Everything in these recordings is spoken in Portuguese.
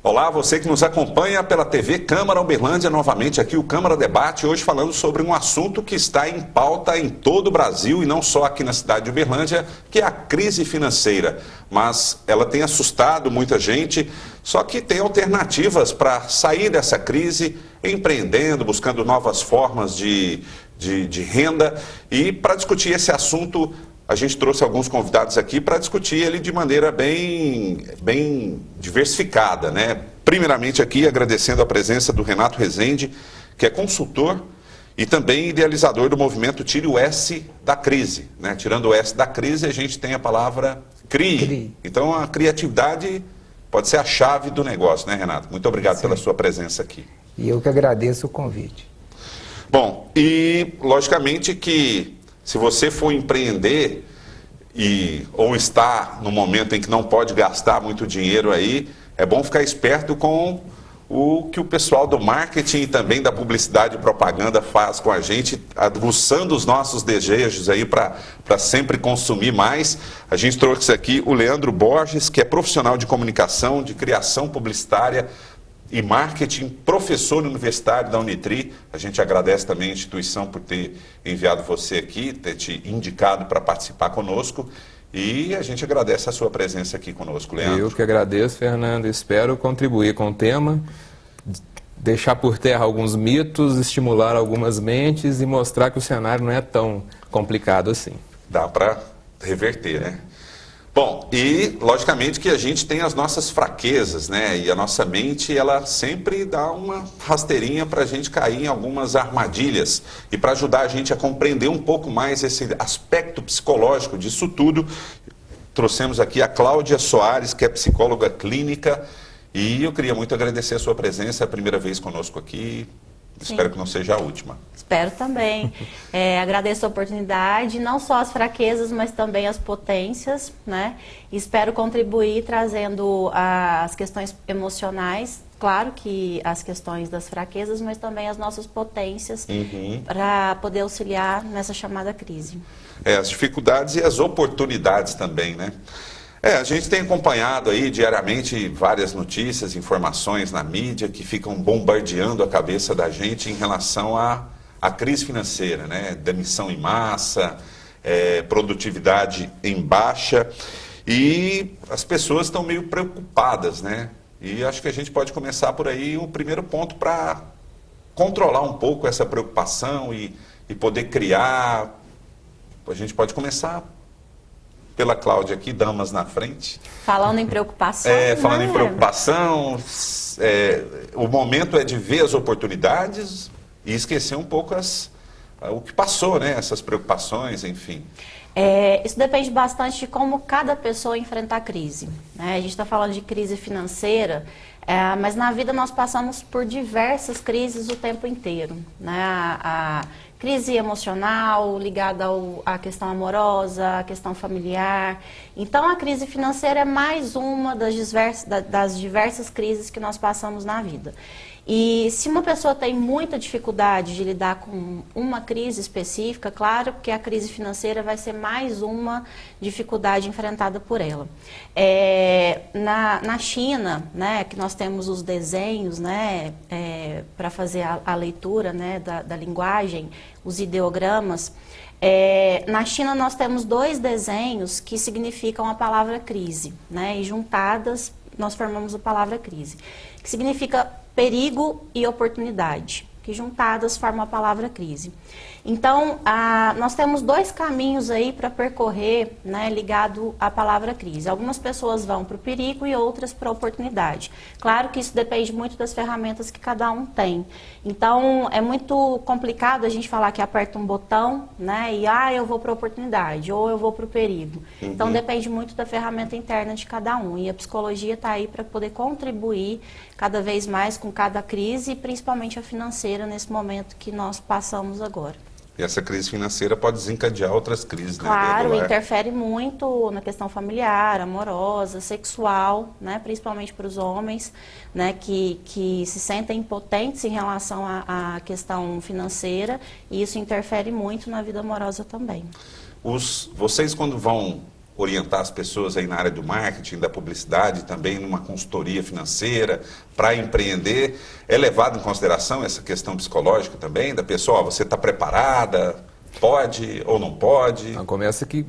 Olá, você que nos acompanha pela TV Câmara Uberlândia, novamente aqui o Câmara Debate, hoje falando sobre um assunto que está em pauta em todo o Brasil e não só aqui na cidade de Uberlândia, que é a crise financeira. Mas ela tem assustado muita gente, só que tem alternativas para sair dessa crise, empreendendo, buscando novas formas de renda. E para discutir esse assunto, a gente trouxe alguns convidados aqui para discutir ele de maneira bem diversificada, né? Primeiramente aqui agradecendo a presença do Renato Rezende, que é consultor e também idealizador do movimento Tire o S da Crise, né? Tirando o S da crise, a gente tem a palavra CRIE. Então a criatividade pode ser a chave do negócio, né, Renato? Muito obrigado pela sua presença aqui. E eu que agradeço o convite. Bom, e logicamente que se você for empreender ou está no momento em que não pode gastar muito dinheiro aí, é bom ficar esperto com o que o pessoal do marketing e também da publicidade e propaganda faz com a gente, aguçando os nossos desejos aí para sempre consumir mais. A gente trouxe aqui o Leandro Borges, que é profissional de comunicação, de criação publicitária e marketing, professor universitário da Unitri. A gente agradece também a instituição por ter enviado você aqui, ter te indicado para participar conosco. E a gente agradece a sua presença aqui conosco, Leandro. Eu que agradeço, Fernando. Espero contribuir com o tema, deixar por terra alguns mitos, estimular algumas mentes e mostrar que o cenário não é tão complicado assim. Dá para reverter, né? Bom, e logicamente que a gente tem as nossas fraquezas, né? E a nossa mente, ela sempre dá uma rasteirinha para a gente cair em algumas armadilhas. E para ajudar a gente a compreender um pouco mais esse aspecto psicológico disso tudo, trouxemos aqui a Cláudia Soares, que é psicóloga clínica. E eu queria muito agradecer a sua presença, a primeira vez conosco aqui. Espero que não seja a última. Espero também. Agradeço a oportunidade, não só as fraquezas, mas também as potências, né? Espero contribuir trazendo as questões emocionais, claro que as questões das fraquezas, mas também as nossas potências para poder auxiliar nessa chamada crise. As dificuldades e as oportunidades também, né? A gente tem acompanhado aí diariamente várias notícias, informações na mídia que ficam bombardeando a cabeça da gente em relação à crise financeira, né? Demissão em massa, produtividade em baixa, e as pessoas estão meio preocupadas, né? E acho que a gente pode começar por aí o primeiro ponto para controlar um pouco essa preocupação e poder criar. A gente pode começar pela Cláudia aqui, damas na frente. Falando em preocupação. Falando em preocupação, o momento é de ver as oportunidades e esquecer um pouco o que passou, né? Essas preocupações, enfim. Isso depende bastante de como cada pessoa enfrenta a crise, né? A gente está falando de crise financeira, mas na vida nós passamos por diversas crises o tempo inteiro, né? A crise emocional ligada à questão amorosa, à questão familiar. Então, a crise financeira é mais uma das diversas crises que nós passamos na vida. E se uma pessoa tem muita dificuldade de lidar com uma crise específica, claro que a crise financeira vai ser mais uma dificuldade enfrentada por ela. Na China, né, que nós temos os desenhos, né, para fazer a leitura, né, da linguagem, os ideogramas, na China nós temos dois desenhos que significam a palavra crise, né, e juntadas nós formamos a palavra crise, que significa perigo e oportunidade, que juntadas formam a palavra crise. Então, nós temos dois caminhos aí para percorrer, né, ligado à palavra crise. Algumas pessoas vão para o perigo e outras para a oportunidade. Claro que isso depende muito das ferramentas que cada um tem. Então, é muito complicado a gente falar que aperta um botão, né, e eu vou para a oportunidade, ou eu vou para o perigo. Então, depende muito da ferramenta interna de cada um. E a psicologia está aí para poder contribuir cada vez mais com cada crise, e principalmente a financeira nesse momento que nós passamos agora. E essa crise financeira pode desencadear outras crises, né? Claro, interfere muito na questão familiar, amorosa, sexual, né? Principalmente para os homens, né? Que se sentem impotentes em relação à questão financeira, e isso interfere muito na vida amorosa também. Vocês, quando vão orientar as pessoas aí na área do marketing, da publicidade, também numa consultoria financeira, para empreender. É levado em consideração essa questão psicológica também, da pessoa, você está preparada, pode ou não pode? Então, começa que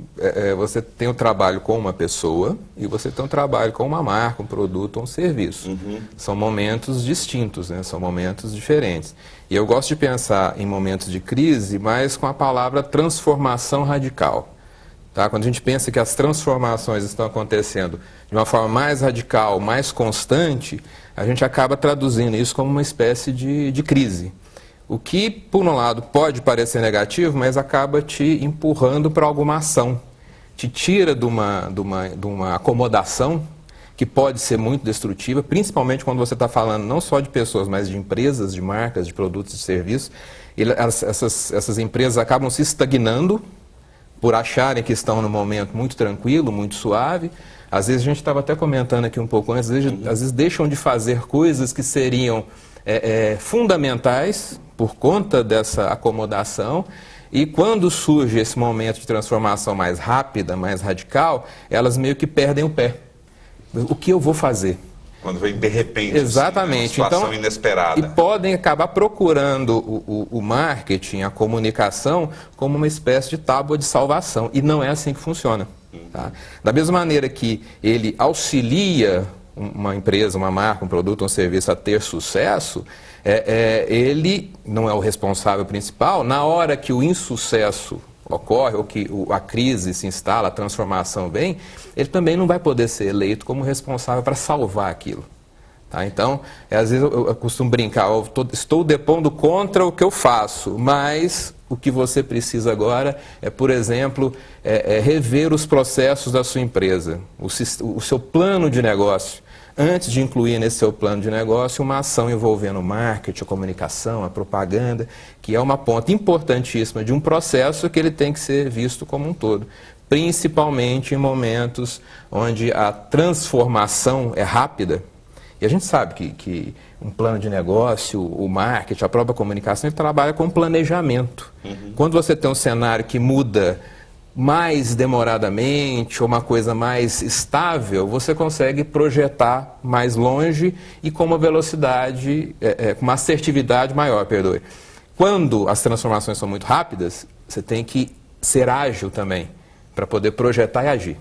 você tem um trabalho com uma pessoa e você tem um trabalho com uma marca, um produto ou um serviço. São momentos distintos, né? São momentos diferentes. E eu gosto de pensar em momentos de crise, mas com a palavra transformação radical. Tá? Quando a gente pensa que as transformações estão acontecendo de uma forma mais radical, mais constante, a gente acaba traduzindo isso como uma espécie de crise. O que, por um lado, pode parecer negativo, mas acaba te empurrando para alguma ação. Te tira de uma acomodação que pode ser muito destrutiva, principalmente quando você está falando não só de pessoas, mas de empresas, de marcas, de produtos e serviços. Essas empresas acabam se estagnando por acharem que estão num momento muito tranquilo, muito suave. Às vezes, a gente estava até comentando aqui um pouco antes, às vezes deixam de fazer coisas que seriam fundamentais por conta dessa acomodação, e quando surge esse momento de transformação mais rápida, mais radical, elas meio que perdem o pé. O que eu vou fazer? Quando vem de repente, exatamente, uma situação inesperada. E podem acabar procurando o marketing, a comunicação, como uma espécie de tábua de salvação. E não é assim que funciona. Tá? Da mesma maneira que ele auxilia uma empresa, uma marca, um produto, um serviço a ter sucesso, ele não é o responsável principal. Na hora que o insucesso ocorre, ou que a crise se instala, a transformação vem, ele também não vai poder ser eleito como responsável para salvar aquilo. Tá? Então, às vezes eu costumo brincar, estou depondo contra o que eu faço, mas o que você precisa agora é, por exemplo, rever os processos da sua empresa, o seu plano de negócio. Antes de incluir nesse seu plano de negócio uma ação envolvendo o marketing, a comunicação, a propaganda, que é uma ponta importantíssima de um processo que ele tem que ser visto como um todo. Principalmente em momentos onde a transformação é rápida. E a gente sabe que um plano de negócio, o marketing, a própria comunicação, ele trabalha com planejamento. Quando você tem um cenário que muda mais demoradamente, ou uma coisa mais estável, você consegue projetar mais longe e com uma velocidade, com uma assertividade maior, perdoe. Quando as transformações são muito rápidas, você tem que ser ágil também, para poder projetar e agir.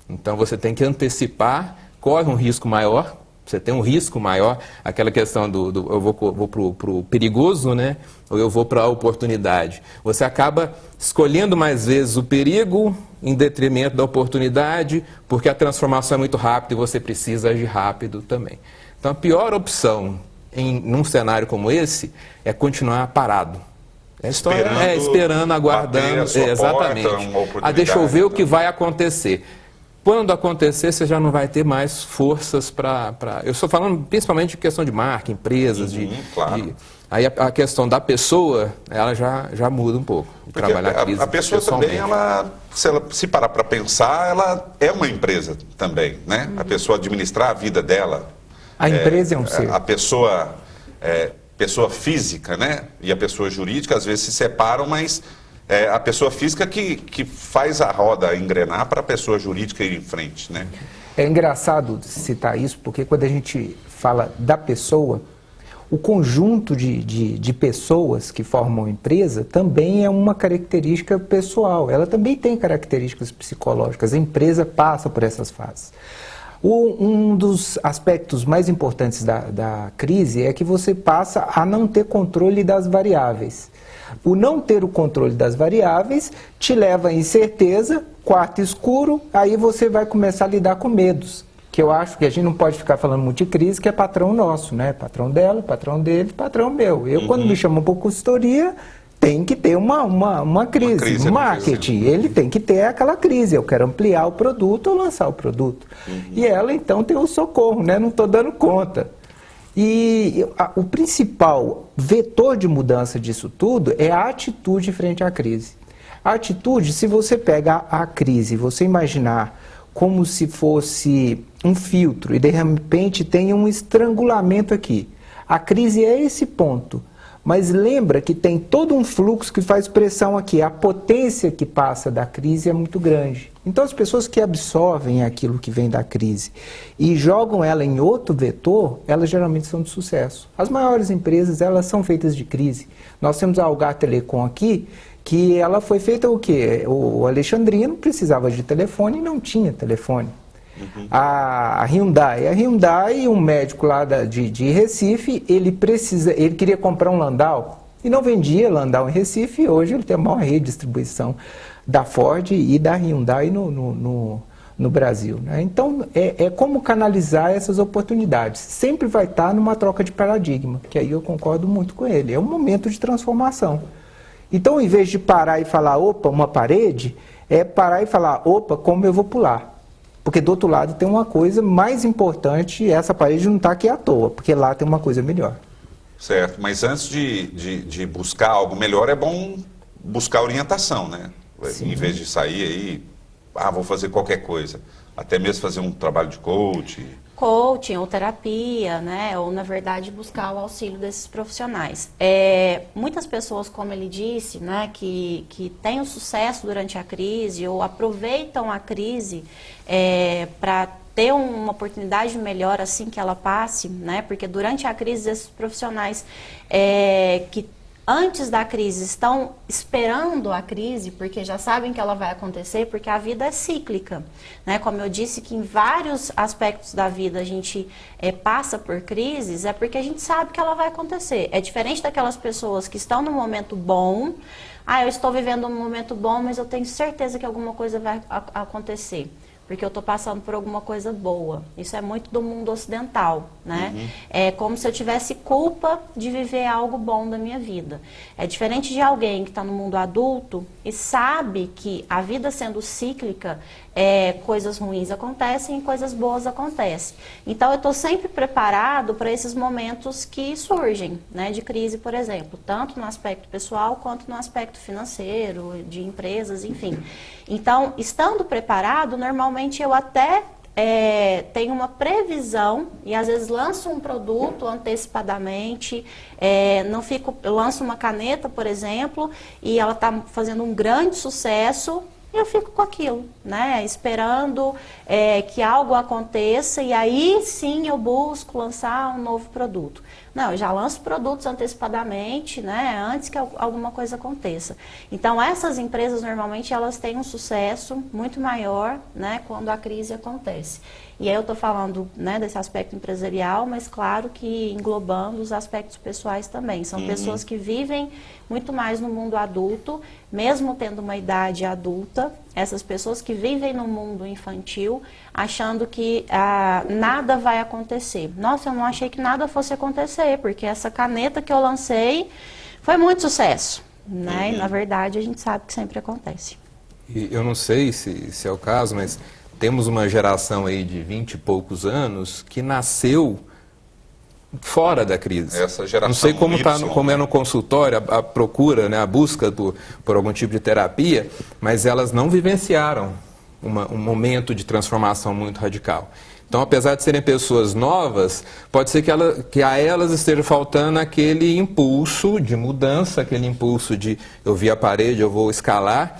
Então você tem que antecipar, corre um risco maior, você tem um risco maior, aquela questão eu vou para o perigoso, né? Ou eu vou para a oportunidade. Você acaba escolhendo mais vezes o perigo em detrimento da oportunidade, porque a transformação é muito rápida e você precisa agir rápido também. Então a pior opção num cenário como esse é continuar parado. Esperando, aguardando, exatamente. Deixa eu ver o que vai acontecer. Quando acontecer, você já não vai ter mais forças para... Eu estou falando principalmente de questão de marca, empresas, claro. Aí a questão da pessoa, ela já muda um pouco. Trabalhar a pessoa também, se parar para pensar, ela é uma empresa também, né? A pessoa administrar a vida dela. A empresa é um ser. A pessoa física, né? E a pessoa jurídica, às vezes se separam, mas... a pessoa física que faz a roda engrenar para a pessoa jurídica ir em frente, né? É engraçado citar isso, porque quando a gente fala da pessoa, o conjunto de pessoas que formam a empresa também é uma característica pessoal. Ela também tem características psicológicas. A empresa passa por essas fases. Um dos aspectos mais importantes da crise é que você passa a não ter controle das variáveis. O não ter o controle das variáveis te leva à incerteza, quarto escuro, aí você vai começar a lidar com medos. Que eu acho que a gente não pode ficar falando muito de crise, que é patrão nosso, né? Patrão dela, patrão dele, patrão meu. Eu, quando me chamam para consultoria, tem que ter uma crise. O marketing, ele tem que ter aquela crise. Eu quero ampliar o produto ou lançar o produto. E ela, então, tem o socorro, né? Não estou dando conta. E o principal vetor de mudança disso tudo é a atitude frente à crise. A atitude, se você pega a crise, você imaginar como se fosse um filtro e de repente tem um estrangulamento aqui. A crise é esse ponto. Mas lembra que tem todo um fluxo que faz pressão aqui. A potência que passa da crise é muito grande. Então as pessoas que absorvem aquilo que vem da crise e jogam ela em outro vetor, elas geralmente são de sucesso. As maiores empresas, elas são feitas de crise. Nós temos a Algar Telecom aqui, que ela foi feita o quê? O Alexandrino precisava de telefone e não tinha telefone. A Hyundai, um médico lá de Recife, ele queria comprar um Landau e não vendia Landau em Recife, e hoje ele tem a maior rede de distribuição da Ford e da Hyundai no Brasil, né? Então, é como canalizar essas oportunidades. Sempre vai estar numa troca de paradigma, que aí eu concordo muito com ele. É um momento de transformação. Então, em vez de parar e falar, opa, uma parede, é parar e falar, opa, como eu vou pular? Porque do outro lado tem uma coisa mais importante, essa parede não está aqui à toa, porque lá tem uma coisa melhor. Certo, mas antes de buscar algo melhor, é bom buscar orientação, né? Sim. Em vez de sair aí, vou fazer qualquer coisa. Até mesmo fazer um trabalho de coaching ou terapia, né? Ou, na verdade, buscar o auxílio desses profissionais. Muitas pessoas, como ele disse, né, que têm o sucesso durante a crise ou aproveitam a crise para ter uma oportunidade melhor assim que ela passe, né? Porque durante a crise, esses profissionais que antes da crise estão esperando a crise, porque já sabem que ela vai acontecer, porque a vida é cíclica, né? Como eu disse, que em vários aspectos da vida a gente passa por crises, é porque a gente sabe que ela vai acontecer. É diferente daquelas pessoas que estão num momento bom, eu estou vivendo um momento bom, mas eu tenho certeza que alguma coisa vai acontecer, porque eu estou passando por alguma coisa boa. Isso é muito do mundo ocidental, né? É como se eu tivesse culpa de viver algo bom da minha vida. É diferente de alguém que está no mundo adulto e sabe que a vida sendo cíclica, coisas ruins acontecem e coisas boas acontecem. Então, eu estou sempre preparado para esses momentos que surgem, né? De crise, por exemplo, tanto no aspecto pessoal quanto no aspecto financeiro, de empresas, enfim. Então, estando preparado, normalmente eu até tenho uma previsão e às vezes lanço um produto antecipadamente, eu lanço uma caneta, por exemplo, e ela está fazendo um grande sucesso, e eu fico com aquilo, né? Esperando que algo aconteça e aí sim eu busco lançar um novo produto. Não, eu já lanço produtos antecipadamente, né? Antes que alguma coisa aconteça. Então, essas empresas, normalmente, elas têm um sucesso muito maior, né? Quando a crise acontece. E aí eu estou falando, né, desse aspecto empresarial, mas claro que englobando os aspectos pessoais também. São pessoas que vivem muito mais no mundo adulto, mesmo tendo uma idade adulta. Essas pessoas que vivem no mundo infantil, achando que nada vai acontecer. Nossa, eu não achei que nada fosse acontecer, porque essa caneta que eu lancei foi muito sucesso, né? E, na verdade, a gente sabe que sempre acontece. E eu não sei se é o caso, mas temos uma geração aí de 20 e poucos anos que nasceu fora da crise. Essa geração não sei como, como é no né? consultório, a procura, né, a busca por algum tipo de terapia, mas elas não vivenciaram um momento de transformação muito radical. Então, apesar de serem pessoas novas, pode ser que a elas esteja faltando aquele impulso de mudança, aquele impulso de eu vi a parede, eu vou escalar.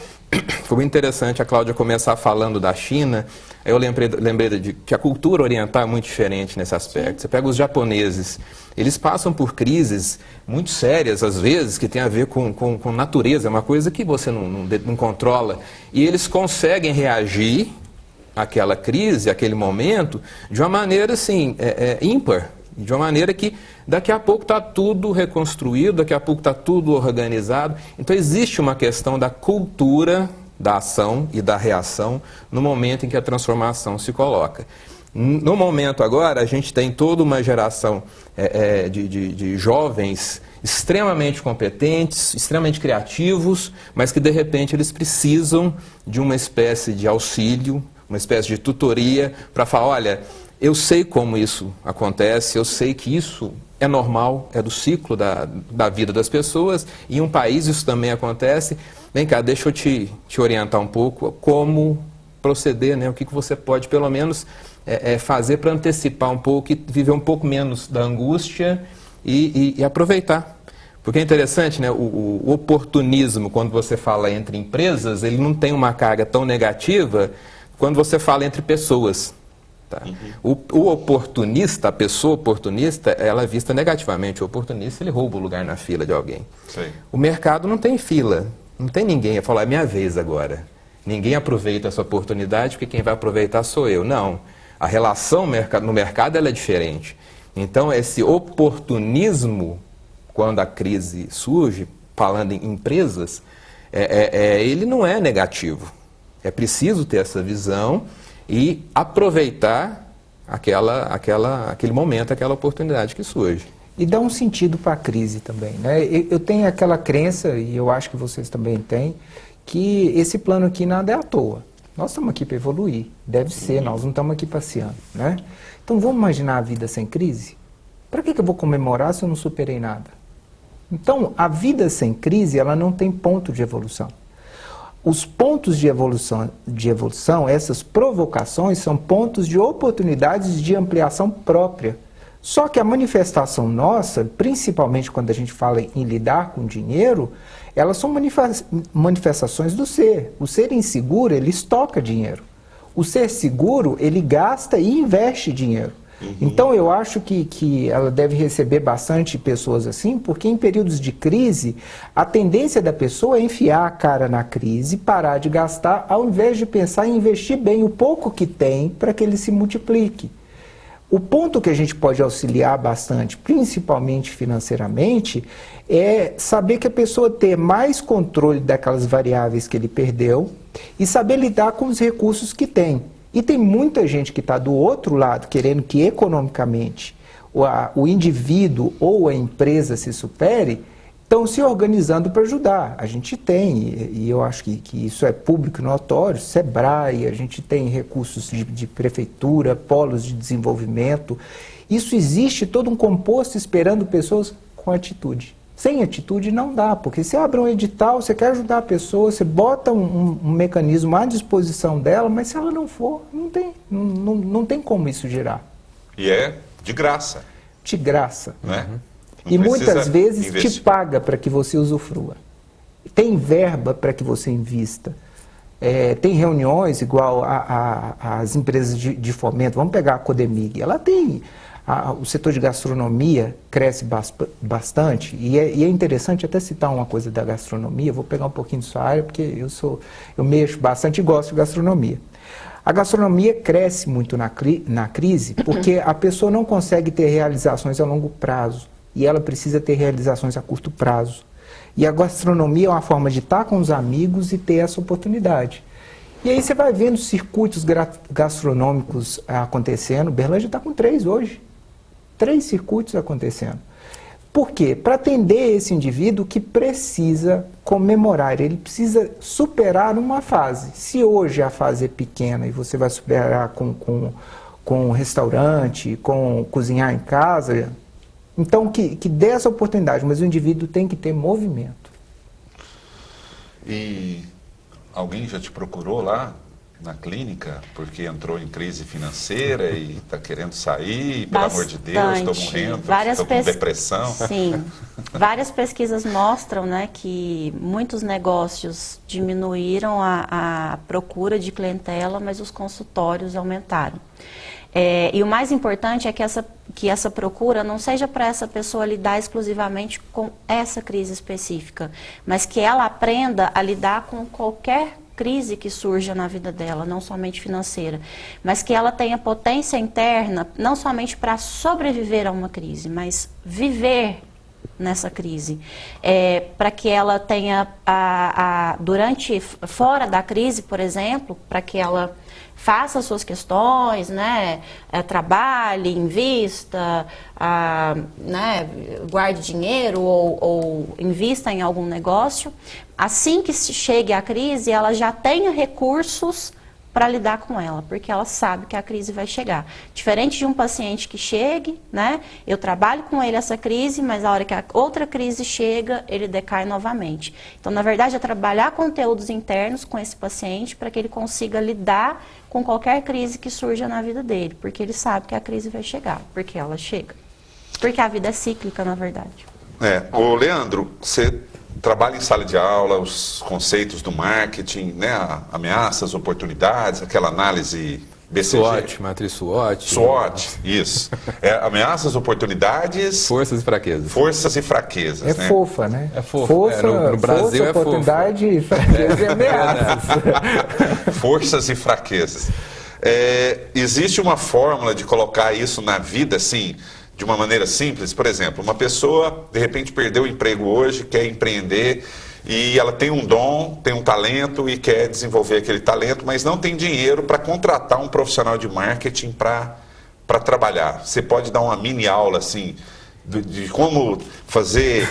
Foi muito interessante a Cláudia começar falando da China. Eu lembrei de que a cultura oriental é muito diferente nesse aspecto. Sim. Você pega os japoneses, eles passam por crises muito sérias, às vezes, que tem a ver com natureza, é uma coisa que você não controla. E eles conseguem reagir àquela crise, àquele momento, de uma maneira assim, ímpar. De uma maneira que daqui a pouco está tudo reconstruído, daqui a pouco está tudo organizado. Então existe uma questão da cultura da ação e da reação no momento em que a transformação se coloca. No momento agora, a gente tem toda uma geração de jovens extremamente competentes, extremamente criativos, mas que de repente eles precisam de uma espécie de auxílio, uma espécie de tutoria para falar, olha, eu sei como isso acontece, eu sei que isso é normal, é do ciclo da vida das pessoas, e em um país isso também acontece. Vem cá, deixa eu te orientar um pouco como proceder, né? O que você pode, pelo menos, fazer para antecipar um pouco e viver um pouco menos da angústia e aproveitar. Porque é interessante, né? O oportunismo, quando você fala entre empresas, ele não tem uma carga tão negativa quando você fala entre pessoas. Tá? O oportunista, a pessoa oportunista, ela é vista negativamente. O oportunista, ele rouba o lugar na fila de alguém. Sim. O mercado não tem fila, não tem ninguém a falar, é minha vez agora. Ninguém aproveita essa oportunidade porque quem vai aproveitar sou eu. Não, a relação no mercado ela é diferente. Então, esse oportunismo, quando a crise surge, falando em empresas, ele não é negativo. É preciso ter essa visão e aproveitar aquele momento, aquela oportunidade que surge. E dá um sentido para a crise também, né? Eu tenho aquela crença, e eu acho que vocês também têm, que esse plano aqui nada é à toa. Nós estamos aqui para evoluir, deve ser, nós não estamos aqui passeando, né? Então vamos imaginar a vida sem crise? Para que eu vou comemorar se eu não superei nada? Então, a vida sem crise, ela não tem ponto de evolução. Os pontos de evolução, essas provocações, são pontos de oportunidades de ampliação própria. Só que a manifestação nossa, principalmente quando a gente fala em lidar com dinheiro, elas são manifestações do ser. O ser inseguro, ele estoca dinheiro. O ser seguro, ele gasta e investe dinheiro. Então, eu acho que ela deve receber bastante pessoas assim, porque em períodos de crise, a tendência da pessoa é enfiar a cara na crise, parar de gastar, ao invés de pensar em investir bem o pouco que tem para que ele se multiplique. O ponto que a gente pode auxiliar bastante, principalmente financeiramente, é saber que a pessoa ter mais controle daquelas variáveis que ele perdeu e saber lidar com os recursos que tem. E tem muita gente que está do outro lado, querendo que economicamente o indivíduo ou a empresa se supere, estão se organizando para ajudar. A gente tem, e eu acho que isso é público notório, Sebrae, a gente tem recursos de prefeitura, polos de desenvolvimento. Isso existe todo um composto esperando pessoas com atitude. Sem atitude não dá, porque você abre um edital, você quer ajudar a pessoa, você bota um mecanismo à disposição dela, mas se ela não for, não tem como isso girar. E é de graça. De graça. Né? E muitas vezes te paga para que você usufrua. Tem verba para que você invista. Tem reuniões igual às empresas de fomento. Vamos pegar a Codemig. Ela tem... O setor de gastronomia cresce bastante e é interessante até citar uma coisa da gastronomia. Vou pegar um pouquinho de sua área porque eu mexo bastante e gosto de gastronomia. A gastronomia cresce muito na crise porque a pessoa não consegue ter realizações a longo prazo e ela precisa ter realizações a curto prazo. E a gastronomia é uma forma de estar com os amigos e ter essa oportunidade. E aí você vai vendo circuitos gastronômicos acontecendo. Berlândia está com 3 hoje. 3 circuitos acontecendo. Por quê? Para atender esse indivíduo que precisa comemorar, ele precisa superar uma fase. Se hoje a fase é pequena e você vai superar com restaurante, com cozinhar em casa, então que dê essa oportunidade, mas o indivíduo tem que ter movimento. E alguém já te procurou lá na clínica porque entrou em crise financeira e está querendo sair, pelo amor de Deus, estou morrendo, estou com depressão? Sim, várias pesquisas mostram, né, que muitos negócios diminuíram a procura de clientela, mas os consultórios aumentaram. E o mais importante é que essa procura não seja para essa pessoa lidar exclusivamente com essa crise específica, mas que ela aprenda a lidar com qualquer crise que surja na vida dela, não somente financeira, mas que ela tenha potência interna, não somente para sobreviver a uma crise, mas viver nessa crise, para que ela tenha, fora da crise, por exemplo, para que ela faça as suas questões, né, trabalhe, invista, né, guarde dinheiro ou invista em algum negócio. Assim que chegue a crise, ela já tenha recursos para lidar com ela, porque ela sabe que a crise vai chegar. Diferente de um paciente que chegue, né, eu trabalho com ele essa crise, mas a hora que a outra crise chega, ele decai novamente. Então, na verdade, é trabalhar conteúdos internos com esse paciente para que ele consiga lidar com qualquer crise que surja na vida dele, porque ele sabe que a crise vai chegar, porque ela chega. Porque a vida é cíclica, na verdade. Ô Leandro, você trabalha em sala de aula, os conceitos do marketing, né? Ameaças, oportunidades, aquela análise BCG. SWOT, matriz SWOT. SWOT, isso. Ameaças, oportunidades... Forças e fraquezas. Forças e fraquezas, né? Fofa, né? É fofa. Força, No Brasil força, oportunidade, fraqueza e ameaças. Forças e fraquezas. Existe uma fórmula de colocar isso na vida, assim, de uma maneira simples? Por exemplo, uma pessoa, de repente, perdeu o emprego hoje, quer empreender... E ela tem um dom, tem um talento e quer desenvolver aquele talento, mas não tem dinheiro para contratar um profissional de marketing para trabalhar. Você pode dar uma mini aula assim de como fazer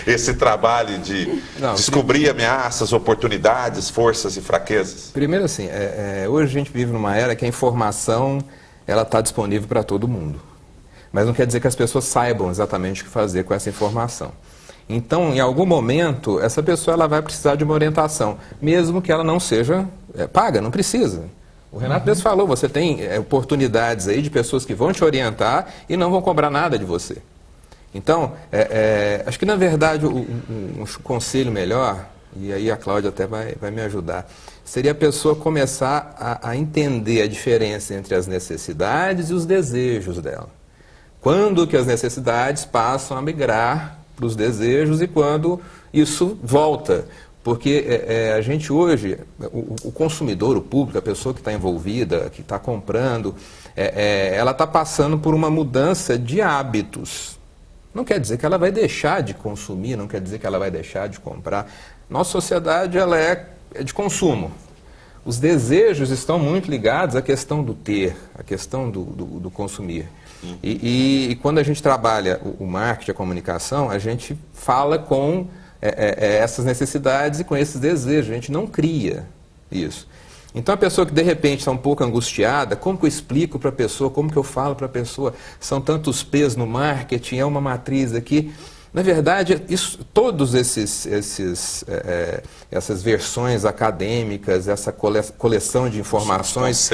esse trabalho de descobrir ameaças, oportunidades, forças e fraquezas? Primeiro assim, hoje a gente vive numa era que a informação ela está disponível para todo mundo. Mas não quer dizer que as pessoas saibam exatamente o que fazer com essa informação. Então, em algum momento, essa pessoa ela vai precisar de uma orientação, mesmo que ela não seja paga, não precisa. O Renato mesmo falou, você tem oportunidades aí de pessoas que vão te orientar e não vão cobrar nada de você. Então, acho que na verdade um conselho melhor, e aí a Cláudia até vai me ajudar, seria a pessoa começar a entender a diferença entre as necessidades e os desejos dela. Quando que as necessidades passam a migrar para os desejos e quando isso volta. Porque a gente hoje, o consumidor, o público, a pessoa que está envolvida, que está comprando, ela está passando por uma mudança de hábitos. Não quer dizer que ela vai deixar de consumir, não quer dizer que ela vai deixar de comprar. Nossa sociedade ela é de consumo. Os desejos estão muito ligados à questão do ter, à questão do consumir. E quando a gente trabalha o marketing, a comunicação, a gente fala com essas necessidades e com esses desejos, a gente não cria isso. Então a pessoa que de repente está um pouco angustiada, como que eu explico para a pessoa, como que eu falo para a pessoa, são tantos P's no marketing, é uma matriz aqui. Na verdade, todos essas versões acadêmicas, essa coleção de informações,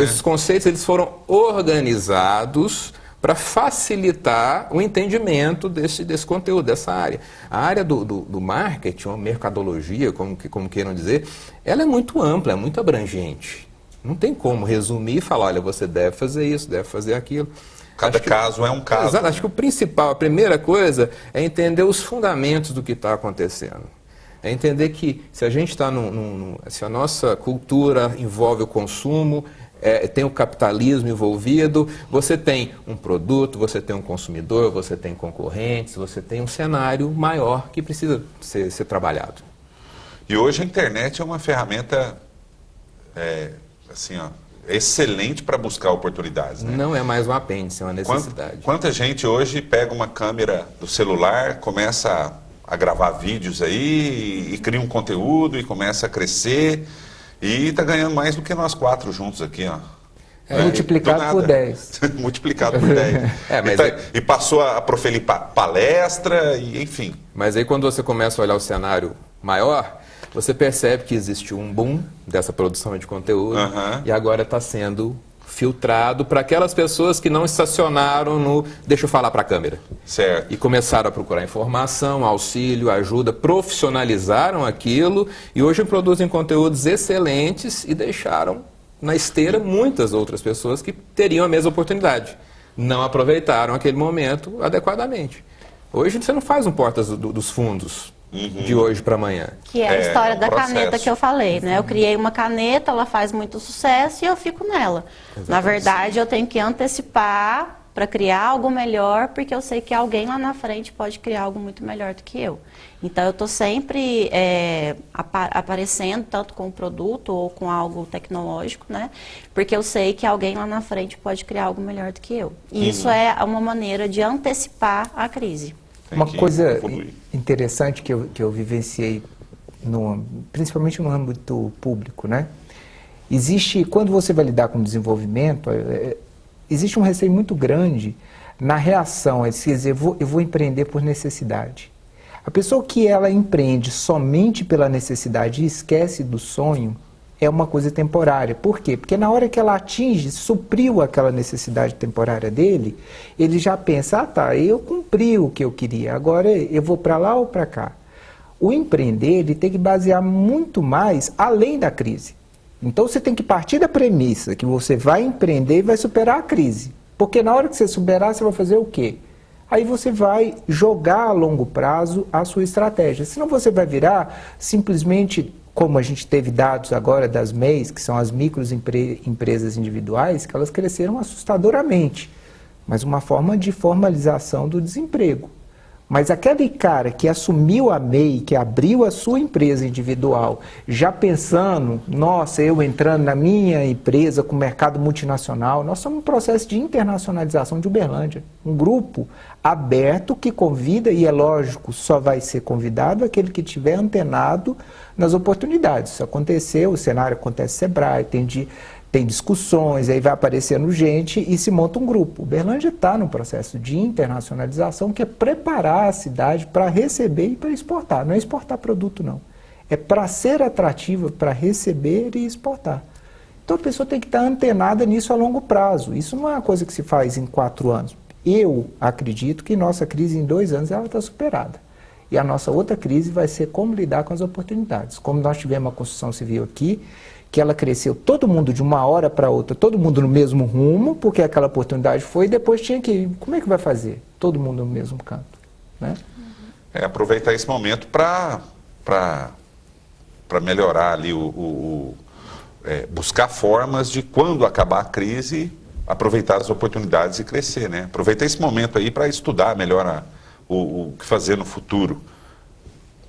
esses conceitos eles foram organizados para facilitar o entendimento desse conteúdo, dessa área. A área do marketing, ou mercadologia, como queiram dizer, ela é muito ampla, é muito abrangente. Não tem como resumir e falar, olha, você deve fazer isso, deve fazer aquilo. Cada caso é um caso. Exato, acho que o principal, a primeira coisa é entender os fundamentos do que está acontecendo. É entender que se a gente está se a nossa cultura envolve o consumo, tem o capitalismo envolvido, você tem um produto, você tem um consumidor, você tem concorrentes, você tem um cenário maior que precisa ser trabalhado. E hoje a internet é uma ferramenta excelente para buscar oportunidades, né? Não é mais um apêndice, é uma necessidade. Quanta gente hoje pega uma câmera do celular, começa a gravar vídeos aí e cria um conteúdo e começa a crescer e está ganhando mais do que nós 4 juntos aqui, ó. Multiplicado por 10. Multiplicado por 10. E passou a proferir palestra, e enfim. Mas aí quando você começa a olhar o cenário maior, você percebe que existe um boom dessa produção de conteúdo e agora está sendo filtrado para aquelas pessoas que não estacionaram no deixa eu falar para a câmera. Certo. E começaram a procurar informação, auxílio, ajuda, profissionalizaram aquilo e hoje produzem conteúdos excelentes e deixaram na esteira muitas outras pessoas que teriam a mesma oportunidade. Não aproveitaram aquele momento adequadamente. Hoje você não faz um portas dos fundos. De hoje para amanhã. Que é a história da caneta que eu falei, né? Eu criei uma caneta, ela faz muito sucesso e eu fico nela. Exatamente. Na verdade, eu tenho que antecipar para criar algo melhor, porque eu sei que alguém lá na frente pode criar algo muito melhor do que eu. Então, eu estou sempre aparecendo, tanto com o produto ou com algo tecnológico, né? Porque eu sei que alguém lá na frente pode criar algo melhor do que eu. E isso é uma maneira de antecipar a crise. Uma coisa interessante que eu vivenciei, principalmente no âmbito público, né? Quando você vai lidar com desenvolvimento, existe um receio muito grande na reação, quer dizer, eu vou empreender por necessidade. A pessoa que ela empreende somente pela necessidade e esquece do sonho, é uma coisa temporária. Por quê? Porque na hora que ela supriu aquela necessidade temporária dele, ele já pensa, eu com suprir o que eu queria. Agora eu vou para lá ou para cá. O empreender, ele tem que basear muito mais além da crise. Então você tem que partir da premissa que você vai empreender e vai superar a crise. Porque na hora que você superar, você vai fazer o quê? Aí você vai jogar a longo prazo a sua estratégia. Senão você vai virar simplesmente, como a gente teve dados agora das MEIs, que são as microempresas individuais, que elas cresceram assustadoramente. Mas uma forma de formalização do desemprego. Mas aquele cara que assumiu a MEI, que abriu a sua empresa individual, já pensando, nossa, eu entrando na minha empresa com mercado multinacional, nós estamos em um processo de internacionalização de Uberlândia. Um grupo aberto que convida, e é lógico, só vai ser convidado aquele que estiver antenado nas oportunidades. Isso aconteceu, o cenário acontece Sebrae, tem discussões, aí vai aparecendo gente e se monta um grupo. Uberlândia está no processo de internacionalização, que é preparar a cidade para receber e para exportar. Não é exportar produto, não. É para ser atrativa, para receber e exportar. Então a pessoa tem que estar antenada nisso a longo prazo. Isso não é uma coisa que se faz em 4 anos. Eu acredito que nossa crise em 2 anos ela está superada. E a nossa outra crise vai ser como lidar com as oportunidades. Como nós tivemos a construção civil aqui, que ela cresceu todo mundo de uma hora para outra, todo mundo no mesmo rumo, porque aquela oportunidade foi, e depois tinha que ir. Como é que vai fazer? Todo mundo no mesmo canto, né? Aproveitar esse momento para melhorar ali, buscar formas de, quando acabar a crise, aproveitar as oportunidades e crescer, né? Aproveitar esse momento aí para estudar melhor o que fazer no futuro.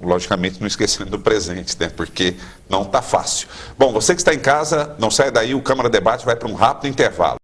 Logicamente não esquecendo do presente, né? Porque não está fácil. Bom, você que está em casa, não sai daí, o Câmara Debate vai para um rápido intervalo.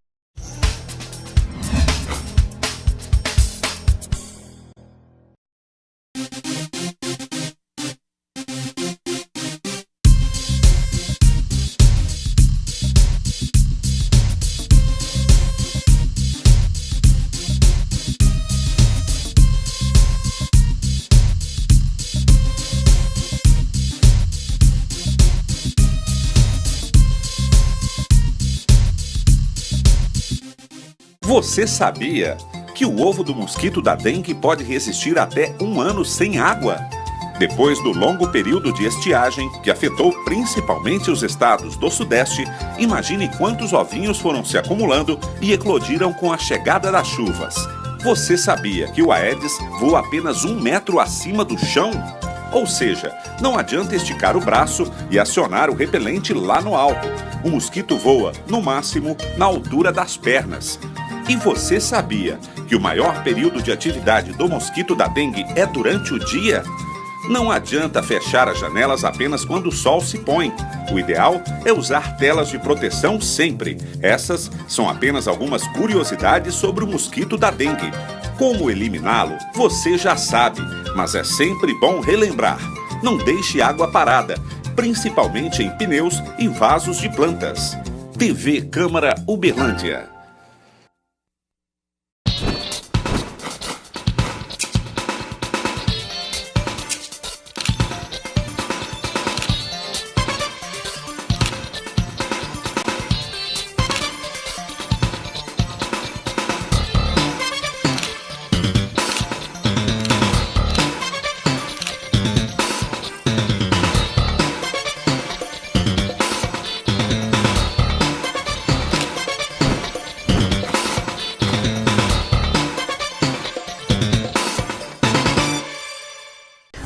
Você sabia que o ovo do mosquito da dengue pode resistir até 1 ano sem água? Depois do longo período de estiagem, que afetou principalmente os estados do Sudeste, imagine quantos ovinhos foram se acumulando e eclodiram com a chegada das chuvas. Você sabia que o Aedes voa apenas 1 metro acima do chão? Ou seja, não adianta esticar o braço e acionar o repelente lá no alto. O mosquito voa, no máximo, na altura das pernas. E você sabia que o maior período de atividade do mosquito da dengue é durante o dia? Não adianta fechar as janelas apenas quando o sol se põe. O ideal é usar telas de proteção sempre. Essas são apenas algumas curiosidades sobre o mosquito da dengue. Como eliminá-lo, você já sabe, mas é sempre bom relembrar. Não deixe água parada, principalmente em pneus e vasos de plantas. TV Câmara Uberlândia.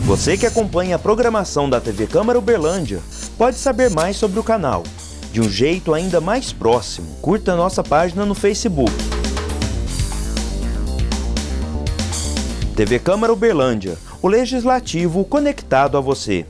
Você que acompanha a programação da TV Câmara Uberlândia pode saber mais sobre o canal. De um jeito ainda mais próximo, curta nossa página no Facebook. TV Câmara Uberlândia, o legislativo conectado a você.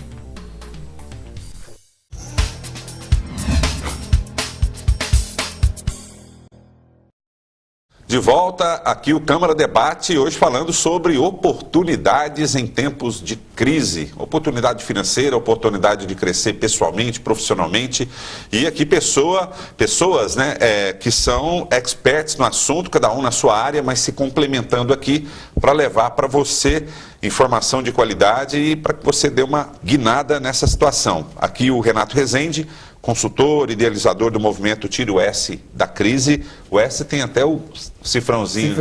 De volta aqui o Câmara Debate, hoje falando sobre oportunidades em tempos de crise. Oportunidade financeira, oportunidade de crescer pessoalmente, profissionalmente. E aqui pessoas né, que são experts no assunto, cada um na sua área, mas se complementando aqui para levar para você informação de qualidade e para que você dê uma guinada nessa situação. Aqui o Renato Rezende, consultor, idealizador do movimento Tire o S da Crise. O S tem até o cifrãozinho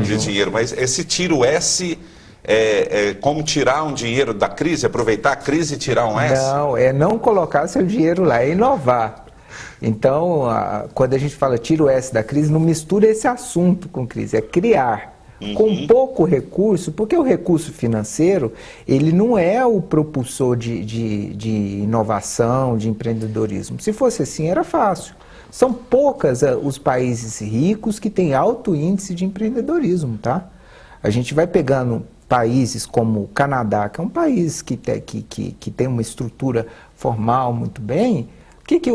de dinheiro, mas esse Tire o S é como tirar um dinheiro da crise, aproveitar a crise e tirar um S? Não, é não colocar seu dinheiro lá, é inovar. Então, quando a gente fala tira o S da crise, não mistura esse assunto com crise, é criar. Com pouco recurso, porque o recurso financeiro, ele não é o propulsor de inovação, de empreendedorismo. Se fosse assim, era fácil. São poucos os países ricos que têm alto índice de empreendedorismo, tá? A gente vai pegando países como o Canadá, que é um país que tem uma estrutura formal muito bem. O que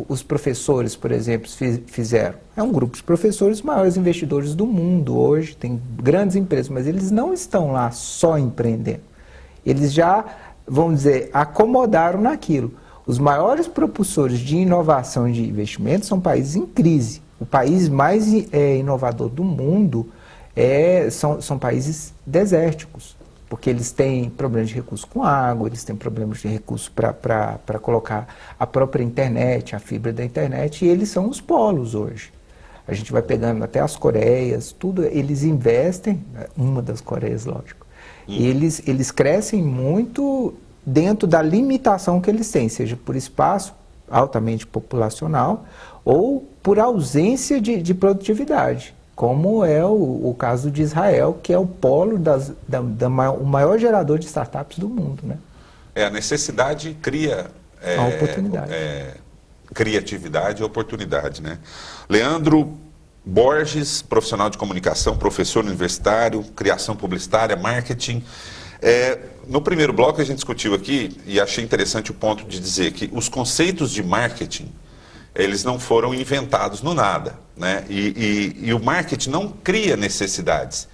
os professores, por exemplo, fizeram? É um grupo de professores maiores investidores do mundo hoje, tem grandes empresas, mas eles não estão lá só empreendendo. Eles já, vamos dizer, acomodaram naquilo. Os maiores propulsores de inovação e de investimento são países em crise. O país mais inovador do mundo são países desérticos, porque eles têm problemas de recurso com água, eles têm problemas de recurso para colocar a própria internet, a fibra da internet, e eles são os polos hoje. A gente vai pegando até as Coreias, tudo, eles investem, uma das Coreias, lógico, e eles crescem muito dentro da limitação que eles têm, seja por espaço altamente populacional ou por ausência de produtividade, como é o caso de Israel, que é o polo o maior gerador de startups do mundo, né? A necessidade cria a oportunidade. Criatividade e oportunidade, né? Leandro Borges, profissional de comunicação, professor universitário, criação publicitária, marketing. No primeiro bloco a gente discutiu aqui, e achei interessante o ponto de dizer que os conceitos de marketing, eles não foram inventados no nada, né? E o marketing não cria necessidades.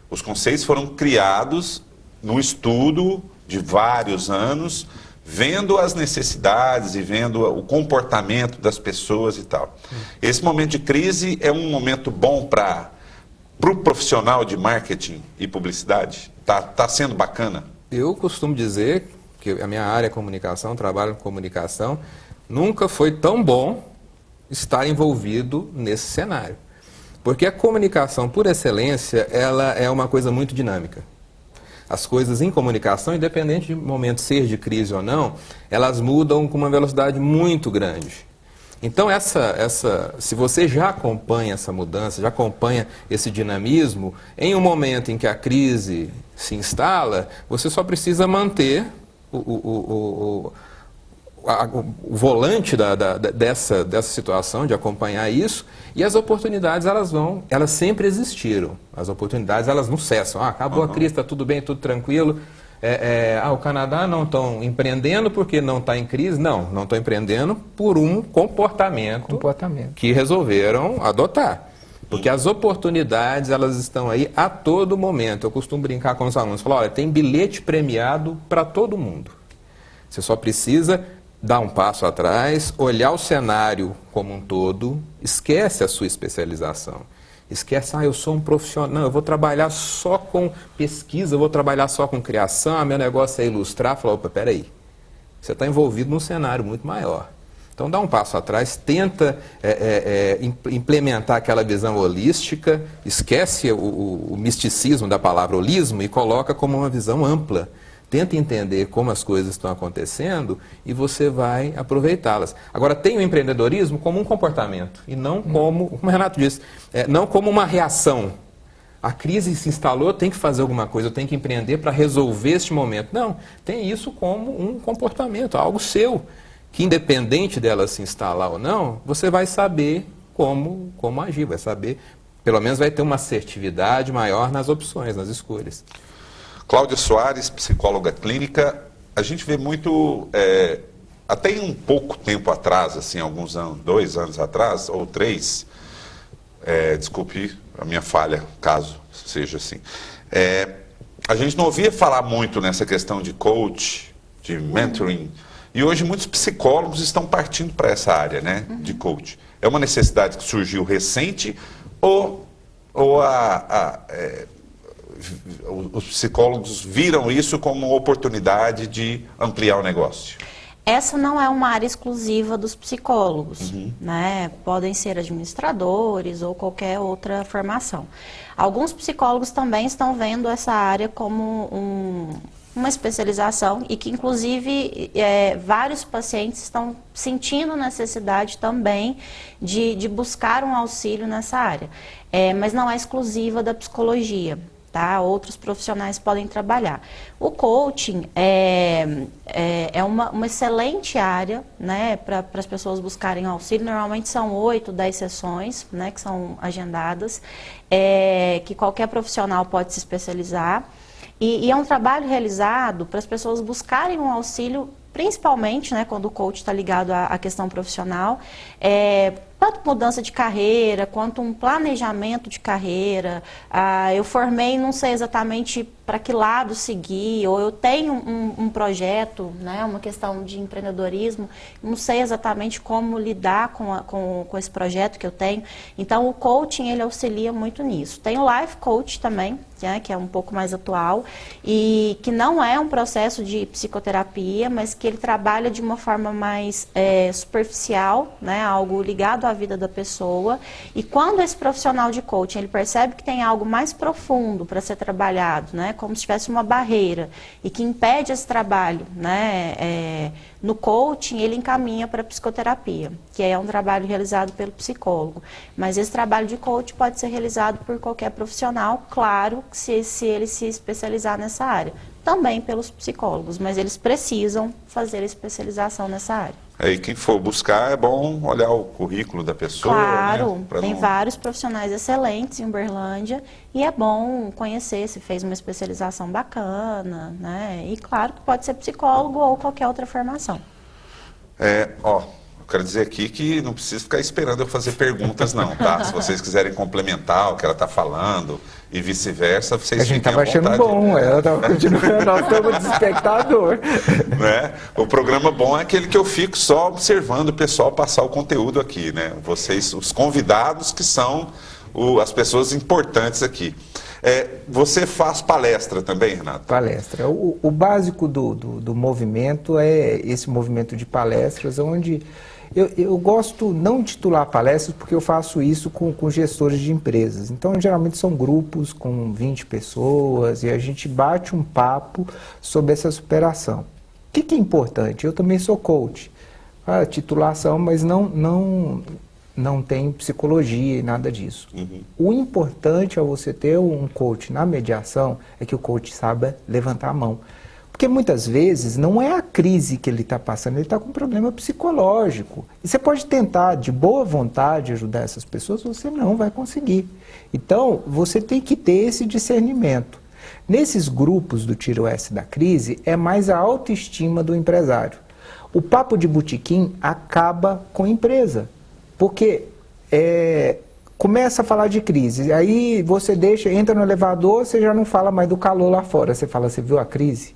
Os conceitos foram criados num estudo de vários anos, vendo as necessidades e vendo o comportamento das pessoas e tal. Esse momento de crise é um momento bom para o profissional de marketing e publicidade? Tá sendo bacana? Eu costumo dizer que a minha área é comunicação, trabalho com comunicação, nunca foi tão bom estar envolvido nesse cenário. Porque a comunicação, por excelência, ela é uma coisa muito dinâmica. As coisas em comunicação, independente de momento ser de crise ou não, elas mudam com uma velocidade muito grande. Então, se você já acompanha essa mudança, já acompanha esse dinamismo, em um momento em que a crise se instala, você só precisa manter o volante dessa situação, de acompanhar isso, e as oportunidades, elas sempre existiram. As oportunidades, elas não cessam. Acabou a crise, está tudo bem, tudo tranquilo. O Canadá não estão empreendendo porque não está em crise. Não estão empreendendo por um comportamento que resolveram adotar. Porque as oportunidades, elas estão aí a todo momento. Eu costumo brincar com os alunos, falar, olha, tem bilhete premiado para todo mundo. Você só precisa dar um passo atrás, olhar o cenário como um todo, esquece a sua especialização. Esquece, eu sou um profissional, não, eu vou trabalhar só com pesquisa, eu vou trabalhar só com criação, meu negócio é ilustrar. Fala, opa, peraí, você está envolvido num cenário muito maior. Então dá um passo atrás, tenta implementar aquela visão holística, esquece o misticismo da palavra holismo e coloca como uma visão ampla. Tenta entender como as coisas estão acontecendo e você vai aproveitá-las. Agora, tem o empreendedorismo como um comportamento e não como o Renato disse, não como uma reação. A crise se instalou, eu tenho que fazer alguma coisa, eu tenho que empreender para resolver este momento. Não, tem isso como um comportamento, algo seu, que independente dela se instalar ou não, você vai saber como agir, vai saber, pelo menos vai ter uma assertividade maior nas opções, nas escolhas. Cláudia Soares, psicóloga clínica, a gente vê muito, até em um pouco tempo atrás, assim, alguns anos, 2 anos atrás, ou 3, desculpe a minha falha, caso seja assim, a gente não ouvia falar muito nessa questão de coach, de mentoring, e hoje muitos psicólogos estão partindo para essa área, né, de coach. É uma necessidade que surgiu recente ou os psicólogos viram isso como uma oportunidade de ampliar o negócio? Essa não é uma área exclusiva dos psicólogos, né? Podem ser administradores ou qualquer outra formação. Alguns psicólogos também estão vendo essa área como uma especialização e que, inclusive, vários pacientes estão sentindo necessidade também de buscar um auxílio nessa área. Mas não é exclusiva da psicologia. Tá? Outros profissionais podem trabalhar. O coaching é uma excelente área, né, para as pessoas buscarem auxílio. Normalmente são 8, 10 sessões, né, que são agendadas, que qualquer profissional pode se especializar. E é um trabalho realizado para as pessoas buscarem um auxílio, principalmente, né, quando o coach está ligado à questão profissional, tanto mudança de carreira, quanto um planejamento de carreira. Eu formei, não sei exatamente para que lado seguir, ou eu tenho um projeto, né, uma questão de empreendedorismo, não sei exatamente como lidar com esse projeto que eu tenho. Então, o coaching, ele auxilia muito nisso. Tem o life coach também, que é um pouco mais atual, e que não é um processo de psicoterapia, mas que ele trabalha de uma forma mais superficial, né, algo ligado à vida da pessoa. E quando esse profissional de coaching, ele percebe que tem algo mais profundo para ser trabalhado, né, como se tivesse uma barreira e que impede esse trabalho, né, no coaching, ele encaminha para a psicoterapia, que é um trabalho realizado pelo psicólogo. Mas esse trabalho de coaching pode ser realizado por qualquer profissional, claro, se ele se especializar nessa área. Também pelos psicólogos, mas eles precisam fazer a especialização nessa área. Aí quem for buscar, é bom olhar o currículo da pessoa. Claro, né? Tem vários profissionais excelentes em Uberlândia e é bom conhecer se fez uma especialização bacana, né? E claro que pode ser psicólogo ou qualquer outra formação. Eu quero dizer aqui que não precisa ficar esperando eu fazer perguntas não, tá? Se vocês quiserem complementar o que ela está falando e vice-versa, vocês a gente fiquem à estava achando vontade. bom, ela estava continuando, nós estamos de espectador. Né? O programa bom é aquele que eu fico só observando o pessoal passar o conteúdo aqui, né? Vocês, os convidados que são as pessoas importantes aqui. Você faz palestra também, Renato? Palestra. O básico do movimento é esse movimento de palestras, onde eu gosto não de titular palestras, porque eu faço isso com gestores de empresas. Então, geralmente são grupos com 20 pessoas e a gente bate um papo sobre essa superação. O que é importante? Eu também sou coach. Titulação, mas não tem psicologia e nada disso. O importante ao você ter um coach na mediação é que o coach saiba levantar a mão. Porque muitas vezes não é a crise que ele está passando, ele está com um problema psicológico. E você pode tentar de boa vontade ajudar essas pessoas, você não vai conseguir. Então, você tem que ter esse discernimento. Nesses grupos do Tiro S da crise, é mais a autoestima do empresário. O papo de botequim acaba com a empresa. Porque começa a falar de crise, aí você entra no elevador, você já não fala mais do calor lá fora, você fala, você viu a crise?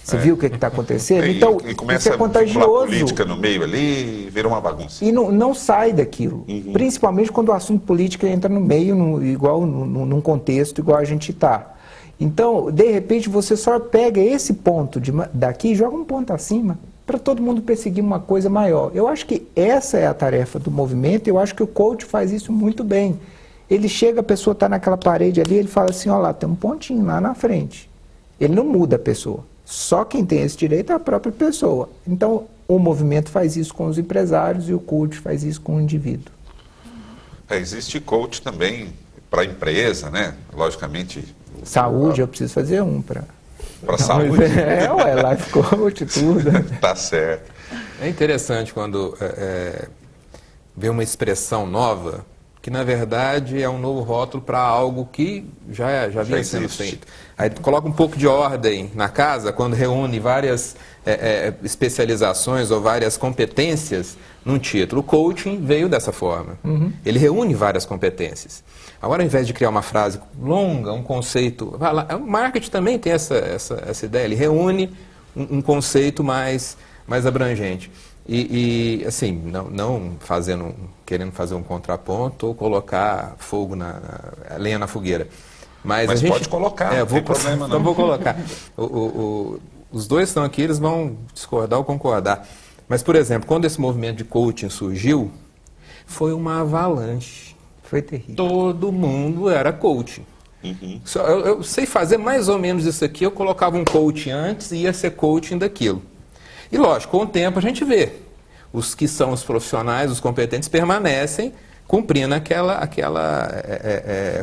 Você viu o que está acontecendo? Então, e começa isso é contagioso. A política no meio ali, vira uma bagunça. E não sai daquilo, principalmente quando o assunto política entra no meio, igual num contexto igual a gente está. Então, de repente, você só pega esse ponto daqui e joga um ponto acima, para todo mundo perseguir uma coisa maior. Eu acho que essa é a tarefa do movimento, eu acho que o coach faz isso muito bem. Ele chega, a pessoa está naquela parede ali, ele fala assim, ó lá, tem um pontinho lá na frente. Ele não muda a pessoa. Só quem tem esse direito é a própria pessoa. Então, o movimento faz isso com os empresários e o coach faz isso com o indivíduo. Existe coach também para a empresa, né? Logicamente. Saúde, eu preciso fazer um para saúde. Life coach, tudo. Tá certo. É interessante quando vê uma expressão nova, que na verdade é um novo rótulo para algo que já vinha sendo feito. Aí tu coloca um pouco de ordem na casa, quando reúne várias especializações ou várias competências num título. O coaching veio dessa forma. Ele reúne várias competências. Agora, ao invés de criar uma frase longa, um conceito... O marketing também tem essa ideia. Ele reúne um conceito mais abrangente. E assim, não querendo fazer um contraponto ou colocar fogo lenha na fogueira. Mas a gente pode colocar, não tem problema não. Então vou colocar. Os dois estão aqui, eles vão discordar ou concordar. Mas, por exemplo, quando esse movimento de coaching surgiu, foi uma avalanche. Foi terrível. Todo mundo era coaching. Eu sei fazer mais ou menos isso aqui, eu colocava um coaching antes e ia ser coaching daquilo. E lógico, com o tempo a gente vê. Os que são os profissionais, os competentes, permanecem cumprindo aquela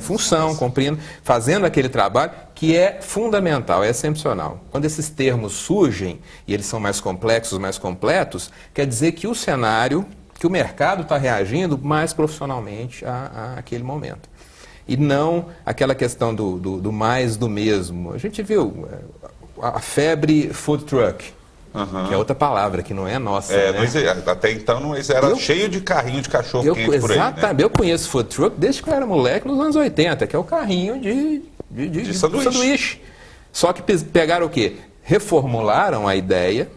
função, fazendo aquele trabalho que é fundamental, é excepcional. Quando esses termos surgem, e eles são mais complexos, mais completos, quer dizer que o cenário, que o mercado está reagindo mais profissionalmente àquele momento. E não aquela questão do mais do mesmo. A gente viu a febre food truck. Que é outra palavra, que não é nossa. Até então era cheio de carrinho de cachorro-quente por aí. Exatamente. Eu conheço food truck desde que eu era moleque, nos anos 80, que é o carrinho de sanduíche. Só que pegaram o quê? Reformularam a ideia,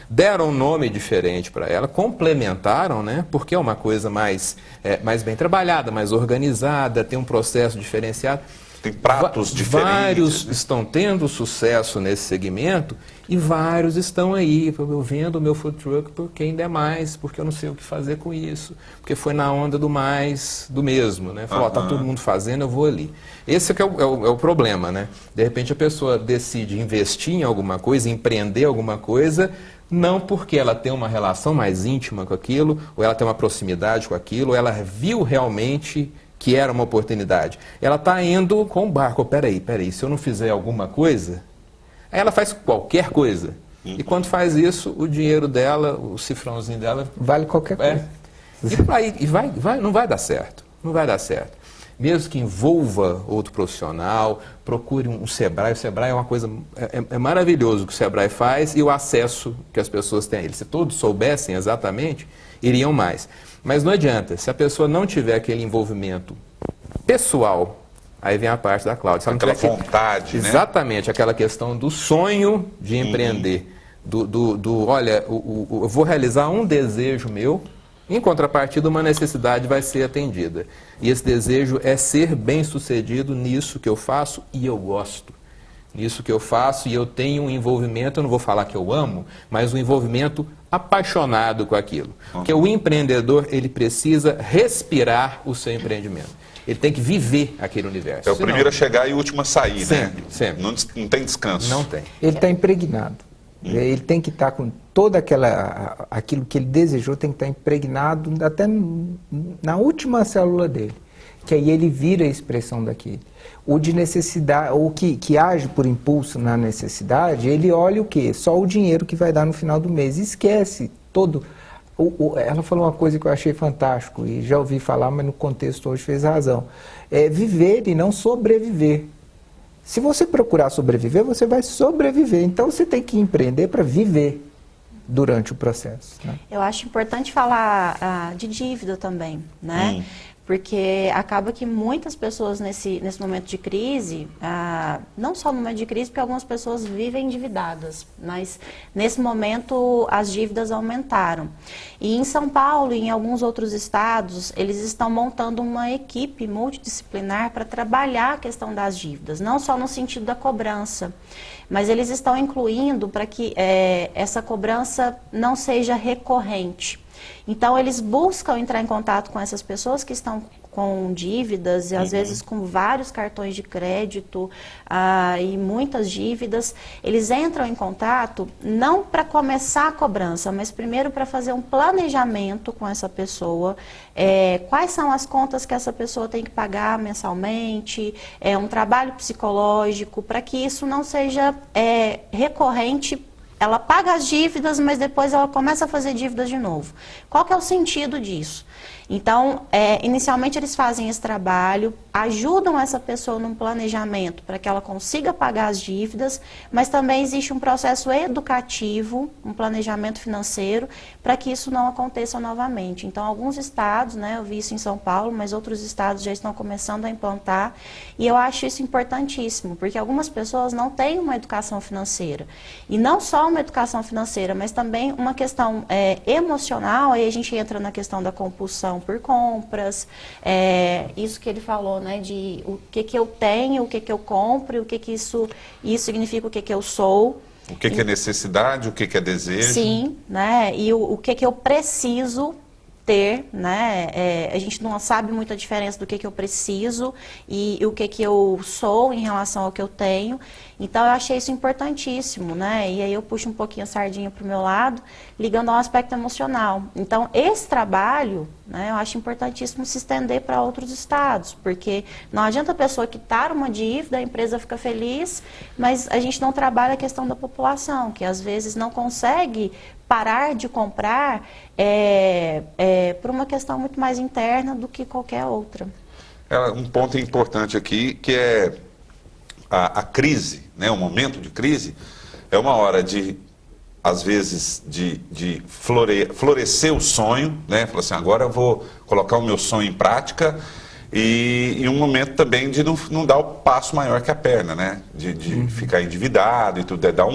deram um nome diferente para ela, complementaram, né? Porque é uma coisa mais bem trabalhada, mais organizada, tem um processo diferenciado. Tem pratos diferentes. Vários estão tendo sucesso nesse segmento e vários estão aí. Eu vendo o meu food truck porque ainda é mais, porque eu não sei o que fazer com isso, porque foi na onda do mais do mesmo, né? Falou, tá todo mundo fazendo, eu vou ali. Esse é o problema, né? De repente a pessoa decide investir em alguma coisa, empreender alguma coisa, não porque ela tem uma relação mais íntima com aquilo, ou ela tem uma proximidade com aquilo, ou ela viu realmente que era uma oportunidade. Ela está indo com o barco. Peraí, se eu não fizer alguma coisa, aí ela faz qualquer coisa. E quando faz isso, o dinheiro dela, o cifrãozinho dela... Vale qualquer coisa. Não vai dar certo. Não vai dar certo. Mesmo que envolva outro profissional, procure um Sebrae. O Sebrae é uma coisa... É maravilhoso o que o Sebrae faz e o acesso que as pessoas têm a ele. Se todos soubessem exatamente, iriam mais. Mas não adianta, se a pessoa não tiver aquele envolvimento pessoal, aí vem a parte da Cláudia. Aquela vontade, né? Exatamente, aquela questão do sonho de empreender. Olha, eu vou realizar um desejo meu, em contrapartida uma necessidade vai ser atendida. E esse desejo é ser bem-sucedido nisso que eu faço e eu gosto. Nisso que eu faço e eu tenho um envolvimento, eu não vou falar que eu amo, mas um envolvimento apaixonado com aquilo. Porque o empreendedor, ele precisa respirar o seu empreendimento. Ele tem que viver aquele universo. É o primeiro a chegar e o último a sair, sempre, né? Sempre. Não tem descanso. Não tem. Ele está impregnado. Ele tem que estar com toda aquilo que ele desejou, tem que estar impregnado até na última célula dele. Que aí ele vira a expressão daquele. O de necessidade, ou que age por impulso na necessidade, ele olha o quê? Só o dinheiro que vai dar no final do mês. Esquece todo... Ela falou uma coisa que eu achei fantástico, e já ouvi falar, mas no contexto hoje fez razão. É viver e não sobreviver. Se você procurar sobreviver, você vai sobreviver. Então você tem que empreender para viver durante o processo, né? Eu acho importante falar de dívida também, né? Porque acaba que muitas pessoas nesse momento de crise, não só no momento de crise, porque algumas pessoas vivem endividadas, mas nesse momento as dívidas aumentaram. E em São Paulo e em alguns outros estados, eles estão montando uma equipe multidisciplinar para trabalhar a questão das dívidas, não só no sentido da cobrança, mas eles estão incluindo para que essa cobrança não seja recorrente. Então, eles buscam entrar em contato com essas pessoas que estão com dívidas e às vezes com vários cartões de crédito e muitas dívidas. Eles entram em contato não para começar a cobrança, mas primeiro para fazer um planejamento com essa pessoa. Quais são as contas que essa pessoa tem que pagar mensalmente, um trabalho psicológico, para que isso não seja recorrente. Ela paga as dívidas, mas depois ela começa a fazer dívidas de novo. Qual que é o sentido disso? Então, inicialmente eles fazem esse trabalho, ajudam essa pessoa num planejamento para que ela consiga pagar as dívidas, mas também existe um processo educativo, um planejamento financeiro, para que isso não aconteça novamente. Então, alguns estados, né, eu vi isso em São Paulo, mas outros estados já estão começando a implantar, e eu acho isso importantíssimo, porque algumas pessoas não têm uma educação financeira. E não só uma educação financeira, mas também uma questão emocional, aí a gente entra na questão da compulsão por compras, isso que ele falou, né, de o que eu tenho, o que eu compro, o que isso significa, o que eu sou. O que é necessidade, o que é desejo? Sim, né? E o que eu preciso ter, né? A gente não sabe muito a diferença do que eu preciso e o que eu sou em relação ao que eu tenho. Então, eu achei isso importantíssimo, né? E aí eu puxo um pouquinho a sardinha para o meu lado, ligando ao aspecto emocional. Então, esse trabalho, né, eu acho importantíssimo se estender para outros estados, porque não adianta a pessoa quitar uma dívida, a empresa fica feliz, mas a gente não trabalha a questão da população, que às vezes não consegue parar de comprar por uma questão muito mais interna do que qualquer outra. Um ponto importante aqui, que é a crise, né, o momento de crise, é uma hora de, às vezes, de florescer o sonho, né, falar assim, agora eu vou colocar o meu sonho em prática, e um momento também de não dar o passo maior que a perna, né, de ficar endividado e tudo, dar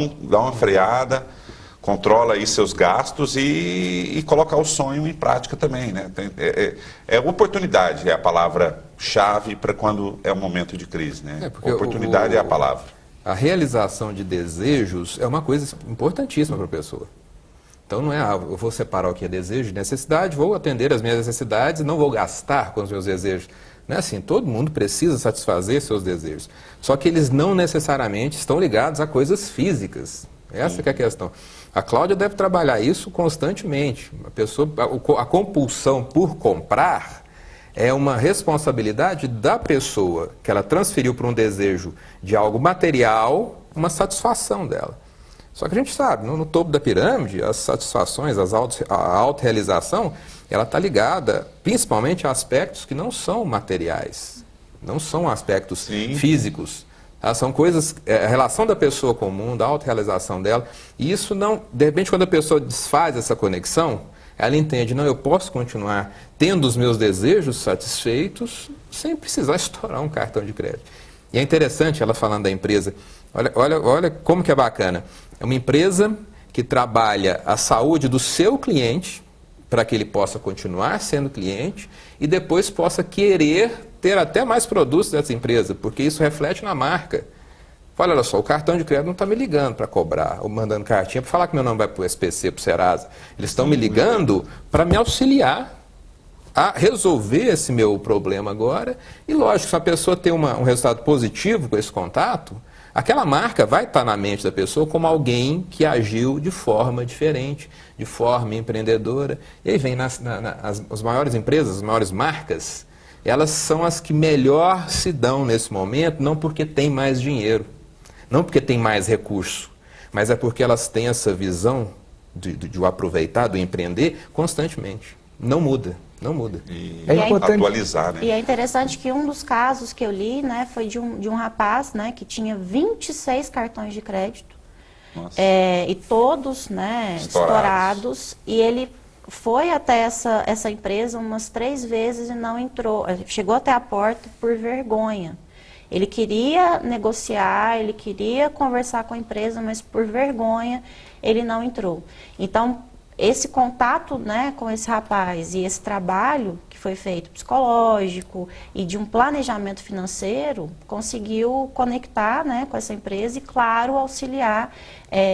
uma freada, controla aí seus gastos e colocar o sonho em prática também, né? Oportunidade é a palavra-chave para quando é um momento de crise, né? Oportunidade é a palavra. A realização de desejos é uma coisa importantíssima para a pessoa. Então não é, eu vou separar o que é desejo e necessidade, vou atender as minhas necessidades e não vou gastar com os meus desejos. Não é assim, todo mundo precisa satisfazer seus desejos. Só que eles não necessariamente estão ligados a coisas físicas. Essa que é a questão. A Cláudia deve trabalhar isso constantemente. A compulsão por comprar é uma responsabilidade da pessoa que ela transferiu para um desejo de algo material, uma satisfação dela. Só que a gente sabe, no topo da pirâmide, as satisfações, a autorrealização, ela está ligada principalmente a aspectos que não são materiais, não são aspectos físicos. São coisas, a relação da pessoa com o mundo, a autorrealização dela, e isso não, de repente quando a pessoa desfaz essa conexão, ela entende, não, eu posso continuar tendo os meus desejos satisfeitos sem precisar estourar um cartão de crédito. E é interessante ela falando da empresa, olha como que é bacana, é uma empresa que trabalha a saúde do seu cliente, para que ele possa continuar sendo cliente e depois possa querer ter até mais produtos dessa empresa, porque isso reflete na marca. Olha só, o cartão de crédito não está me ligando para cobrar, ou mandando cartinha para falar que meu nome vai para o SPC, para o Serasa. Eles estão me ligando para me auxiliar a resolver esse meu problema agora. E lógico, se a pessoa tem um resultado positivo com esse contato, aquela marca vai estar na mente da pessoa como alguém que agiu de forma diferente, de forma empreendedora. E aí vem as maiores empresas, as maiores marcas, elas são as que melhor se dão nesse momento, não porque tem mais dinheiro, não porque tem mais recurso, mas é porque elas têm essa visão de aproveitar, do empreender constantemente. Não muda. Não muda. É importante atualizar, né? E é interessante que um dos casos que eu li, né, foi de um rapaz, né, que tinha 26 cartões de crédito. E todos, né, estourados. E ele foi até essa empresa umas 3 vezes e não entrou. Chegou até a porta por vergonha. Ele queria negociar, ele queria conversar com a empresa, mas por vergonha ele não entrou. Então, esse contato, né, com esse rapaz e esse trabalho que foi feito psicológico e de um planejamento financeiro, conseguiu conectar, né, com essa empresa e, claro, auxiliar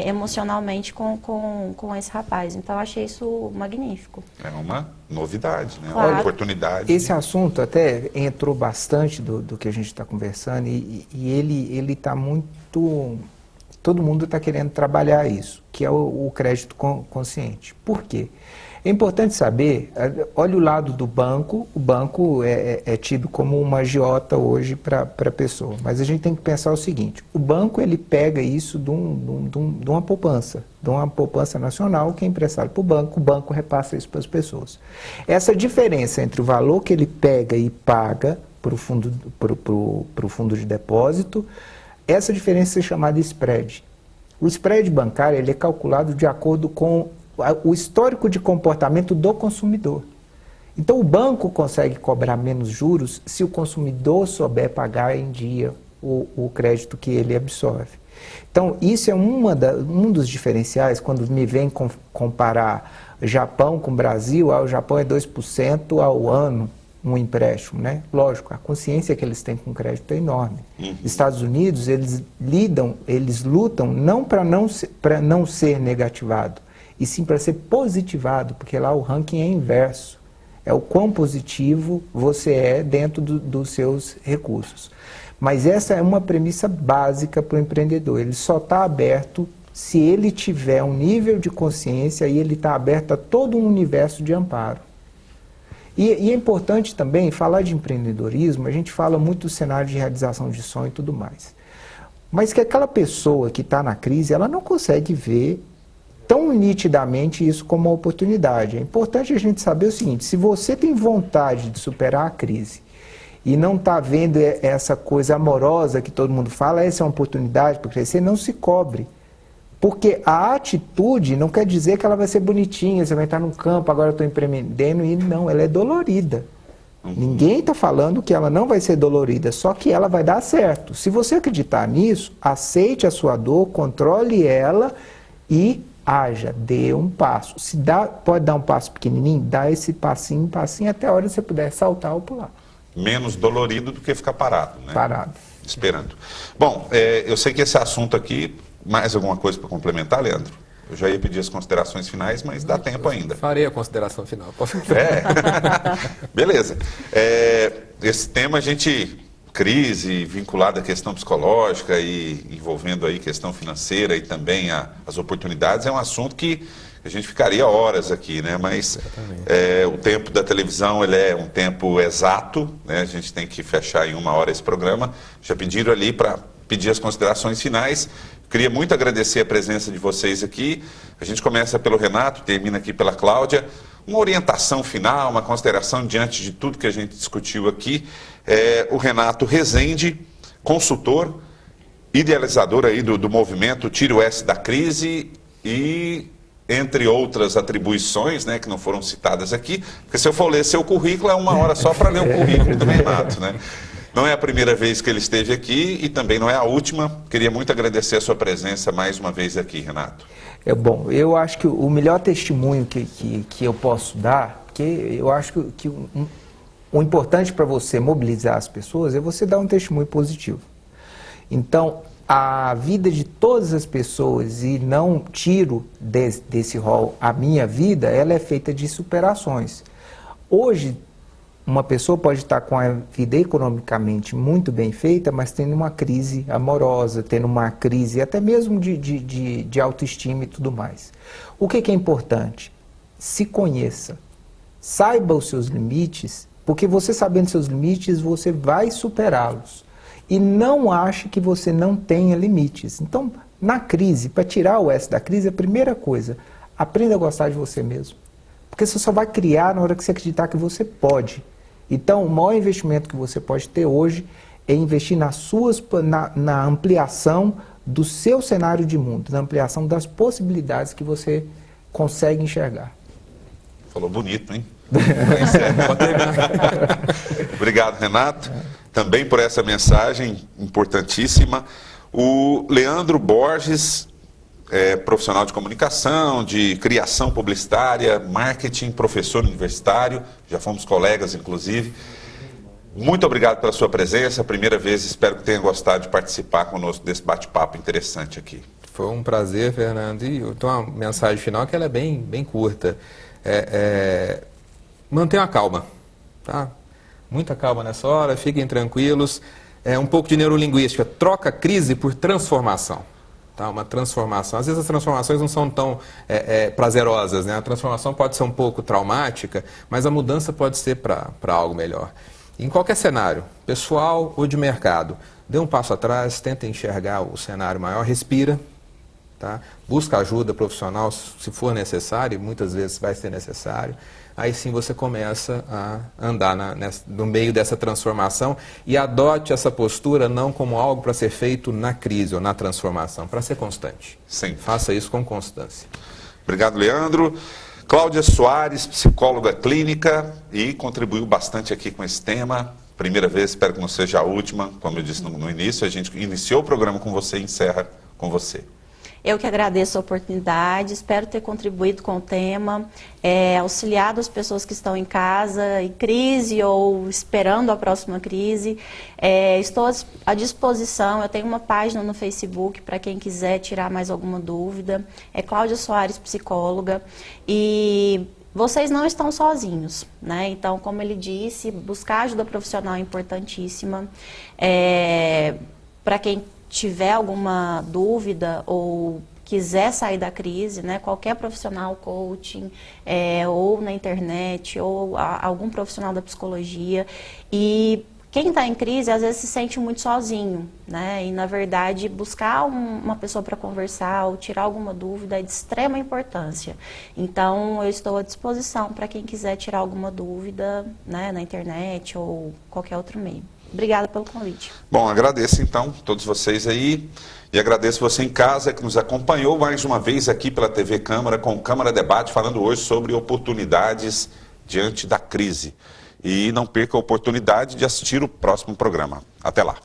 emocionalmente com esse rapaz. Então, eu achei isso magnífico. É uma novidade, né? Claro. Uma oportunidade. Esse assunto até entrou bastante do que a gente está conversando e ele está muito... Todo mundo está querendo trabalhar isso, que é o crédito consciente. Por quê? É importante saber, olha o lado do banco, o banco é tido como uma agiota hoje para a pessoa, mas a gente tem que pensar o seguinte, o banco ele pega isso de uma poupança nacional que é emprestado para o banco repassa isso para as pessoas. Essa diferença entre o valor que ele pega e paga para o fundo de depósito, essa diferença é chamada spread. O spread bancário ele é calculado de acordo com o histórico de comportamento do consumidor. Então, o banco consegue cobrar menos juros se o consumidor souber pagar em dia o crédito que ele absorve. Então, isso é um dos diferenciais quando me vem comparar Japão com Brasil. O Japão é 2% ao ano um empréstimo, né? Lógico, a consciência que eles têm com crédito é enorme. Estados Unidos, eles lutam não para não ser negativado, e sim para ser positivado, porque lá o ranking é inverso. É o quão positivo você é dentro dos seus recursos. Mas essa é uma premissa básica para o empreendedor. Ele só está aberto se ele tiver um nível de consciência e ele está aberto a todo um universo de amparo. E é importante também falar de empreendedorismo, a gente fala muito do cenário de realização de sonho e tudo mais. Mas que aquela pessoa que está na crise, ela não consegue ver tão nitidamente isso como uma oportunidade. É importante a gente saber o seguinte: se você tem vontade de superar a crise e não está vendo essa coisa amorosa que todo mundo fala, essa é uma oportunidade para crescer, não se cobre. Porque a atitude não quer dizer que ela vai ser bonitinha, você vai estar num campo, agora eu estou empreendendo, e não, ela é dolorida. Ninguém está falando que ela não vai ser dolorida, só que ela vai dar certo. Se você acreditar nisso, aceite a sua dor, controle ela e haja, dê um passo. Se dá, pode dar um passo pequenininho, dá esse passinho, até a hora que você puder saltar ou pular. Menos dolorido do que ficar parado, né? Parado. Esperando. Bom, eu sei que esse assunto aqui, mais alguma coisa para complementar, Leandro? Eu já ia pedir as considerações finais, mas dá tempo ainda. Farei a consideração final. Beleza. Esse tema crise vinculada à questão psicológica e envolvendo aí questão financeira e também as oportunidades, é um assunto que a gente ficaria horas aqui, né? Mas o tempo da televisão, ele é um tempo exato, né? A gente tem que fechar em 1 hora esse programa. Já pediram ali para pedir as considerações finais. Queria muito agradecer a presença de vocês aqui. A gente começa pelo Renato, termina aqui pela Cláudia. Uma orientação final, uma consideração diante de tudo que a gente discutiu aqui. O Renato Rezende, consultor, idealizador aí do movimento Tire o S da Crise e, entre outras atribuições, né, que não foram citadas aqui, porque se eu for ler seu currículo, é 1 hora só para ler o currículo do Renato, né? Não é a primeira vez que ele esteve aqui e também não é a última. Queria muito agradecer a sua presença mais uma vez aqui, Renato. Bom, eu acho que o melhor testemunho que eu posso dar, porque eu acho que o importante para você mobilizar as pessoas é você dar um testemunho positivo. Então, a vida de todas as pessoas, e não tiro desse rol a minha vida, ela é feita de superações. Hoje, uma pessoa pode estar com a vida economicamente muito bem feita, mas tendo uma crise amorosa, tendo uma crise até mesmo de autoestima e tudo mais. O que é importante? Se conheça. Saiba os seus limites, porque você sabendo seus limites, você vai superá-los. E não ache que você não tenha limites. Então, na crise, para tirar o S da crise, a primeira coisa, aprenda a gostar de você mesmo. Porque você só vai criar na hora que você acreditar que você pode. Então, o maior investimento que você pode ter hoje é investir na ampliação do seu cenário de mundo, na ampliação das possibilidades que você consegue enxergar. Falou bonito, hein? Obrigado, Renato, também por essa mensagem importantíssima. O Leandro Borges, profissional de comunicação, de criação publicitária, marketing, professor universitário, já fomos colegas, inclusive. Muito obrigado pela sua presença, primeira vez, espero que tenha gostado de participar conosco desse bate-papo interessante aqui. Foi um prazer, Fernando, e eu tenho uma mensagem final que ela é bem curta. Mantenham a calma, tá? Muita calma nessa hora, fiquem tranquilos. Um pouco de neurolinguística, troca crise por transformação. Tá, uma transformação. Às vezes as transformações não são tão prazerosas, né? A transformação pode ser um pouco traumática, mas a mudança pode ser para algo melhor. Em qualquer cenário, pessoal ou de mercado, dê um passo atrás, tenta enxergar o cenário maior, respira, tá? Busca ajuda profissional se for necessário, muitas vezes vai ser necessário. Aí sim você começa a andar no meio dessa transformação e adote essa postura não como algo para ser feito na crise ou na transformação, para ser constante. Sim. Faça isso com constância. Obrigado, Leandro. Cláudia Soares, psicóloga clínica, e contribuiu bastante aqui com esse tema. Primeira vez, espero que não seja a última. Como eu disse no início, a gente iniciou o programa com você e encerra com você. Eu que agradeço a oportunidade, espero ter contribuído com o tema, auxiliado as pessoas que estão em casa, em crise ou esperando a próxima crise. Estou à disposição, eu tenho uma página no Facebook para quem quiser tirar mais alguma dúvida. É Cláudia Soares, psicóloga, e vocês não estão sozinhos, né? Então, como ele disse, buscar ajuda profissional é importantíssima. Para quem tiver alguma dúvida ou quiser sair da crise, né, qualquer profissional, coaching, ou na internet, ou algum profissional da psicologia. E quem está em crise, às vezes se sente muito sozinho, né? E, na verdade, buscar uma pessoa para conversar ou tirar alguma dúvida é de extrema importância. Então, eu estou à disposição para quem quiser tirar alguma dúvida, né, na internet ou qualquer outro meio. Obrigada pelo convite. Bom, agradeço então todos vocês aí e agradeço você em casa que nos acompanhou mais uma vez aqui pela TV Câmara com o Câmara Debate, falando hoje sobre oportunidades diante da crise. E não perca a oportunidade de assistir o próximo programa. Até lá.